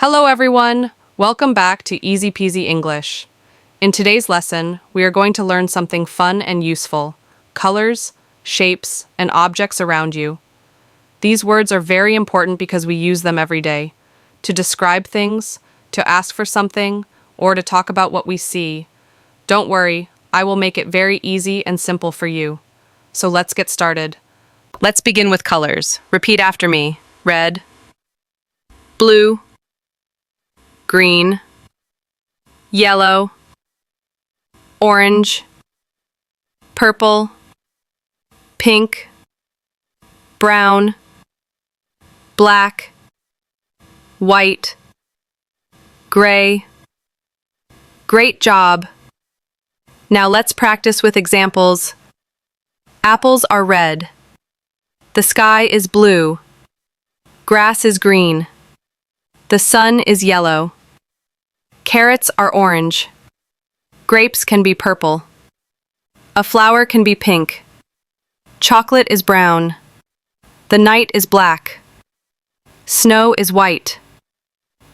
Hello everyone! Welcome back to Easy Peasy English. In today's lesson, we are going to learn something fun and useful: colors, shapes, and objects around you. These words are very important because we use them every day to describe things, to ask for something, or to talk about what we see. Don't worry, I will make it very easy and simple for you. So let's get started. Let's begin with colors. Repeat after me. Red, blue, green, yellow, orange, purple, pink, brown, black, white, gray. Great job! Now let's practice with examples. Apples are red. The sky is blue. Grass is green. The sun is yellow. Carrots are orange. Grapes can be purple. A flower can be pink. Chocolate is brown. The night is black. Snow is white.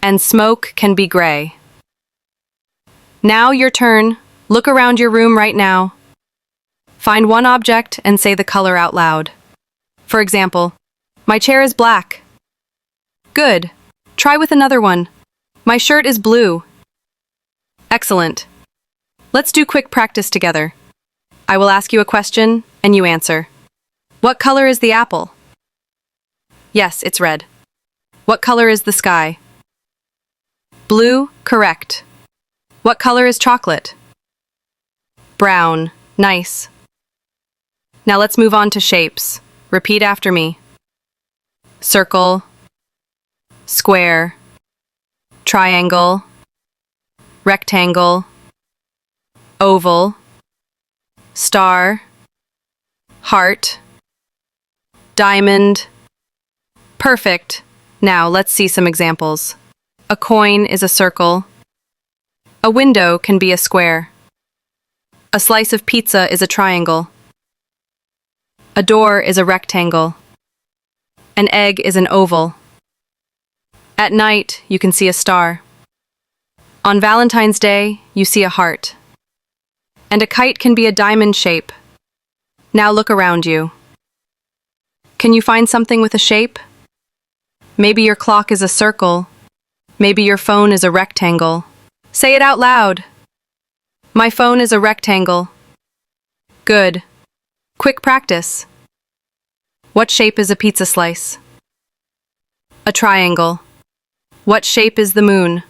And smoke can be gray. Now your turn. Look around your room right now. Find one object and say the color out loud. For example, my chair is black. Good. Try with another one. My shirt is blue. Excellent. Let's do quick practice together. I will ask you a question, and you answer. What color is the apple? Yes, it's red. What color is the sky? Blue, correct. What color is chocolate? Brown, nice. Now let's move on to shapes. Repeat after me. Circle, square, triangle, rectangle, oval, star, heart, diamond. Perfect. Now let's see some examples. A coin is a circle. A window can be a square. A slice of pizza is a triangle. A door is a rectangle. An egg is an oval. At night, you can see a star. On Valentine's Day, you see a heart. And a kite can be a diamond shape. Now look around you. Can you find something with a shape? Maybe your clock is a circle. Maybe your phone is a rectangle. Say it out loud. My phone is a rectangle. Good. Quick practice. What shape is a pizza slice? A triangle. What shape is the moon?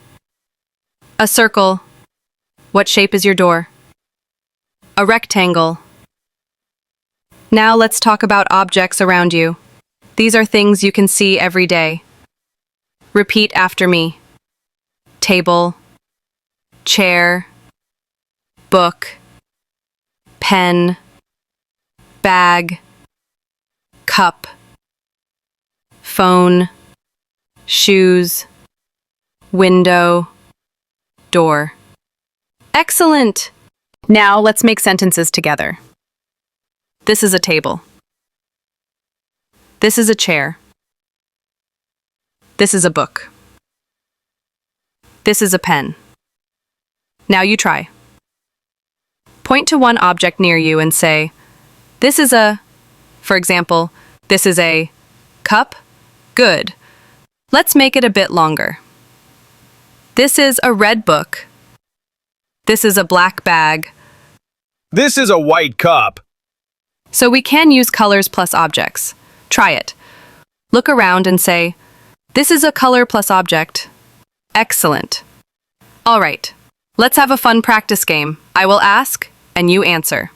A circle. What shape is your door? A rectangle. Now let's talk about objects around you. These are things you can see every day. Repeat after me. Table, chair, book, pen, bag, cup, phone, shoes, window, door. Excellent! Now let's make sentences together. This is a table. This is a chair. This is a book. This is a pen. Now you try. Point to one object near you and say, this is a, for example, this is a cup. Good. Let's make it a bit longer. This is a red book. This is a black bag. This is a white cup. So we can use colors plus objects. Try it. Look around and say, this is a color plus object. Excellent. All right. Let's have a fun practice game. I will ask, and you answer.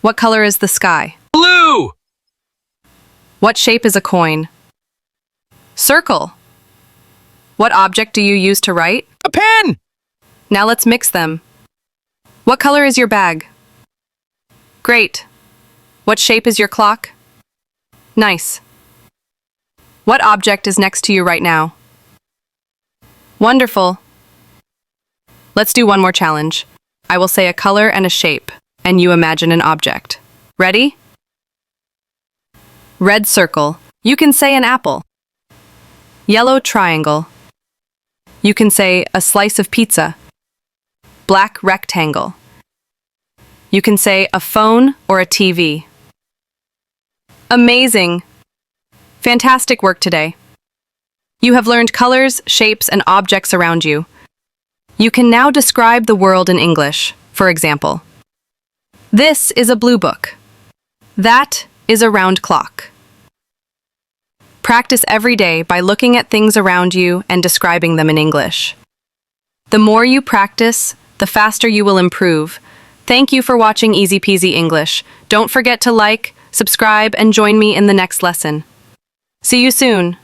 What color is the sky? Blue! What shape is a coin? Circle. What object do you use to write? A pen! Now let's mix them. What color is your bag? Great. What shape is your clock? Nice. What object is next to you right now? Wonderful. Let's do one more challenge. I will say a color and a shape, and you imagine an object. Ready? Red circle. You can say an apple. Yellow triangle. You can say a slice of pizza. Black rectangle. You can say a phone or a TV. Amazing! Fantastic work today. You have learned colors, shapes, and objects around you. You can now describe the world in English. For example, this is a blue book. That is a round clock. Practice every day by looking at things around you and describing them in English. The more you practice, the faster you will improve. Thank you for watching Easy Peasy English. Don't forget to like, subscribe, and join me in the next lesson. See you soon.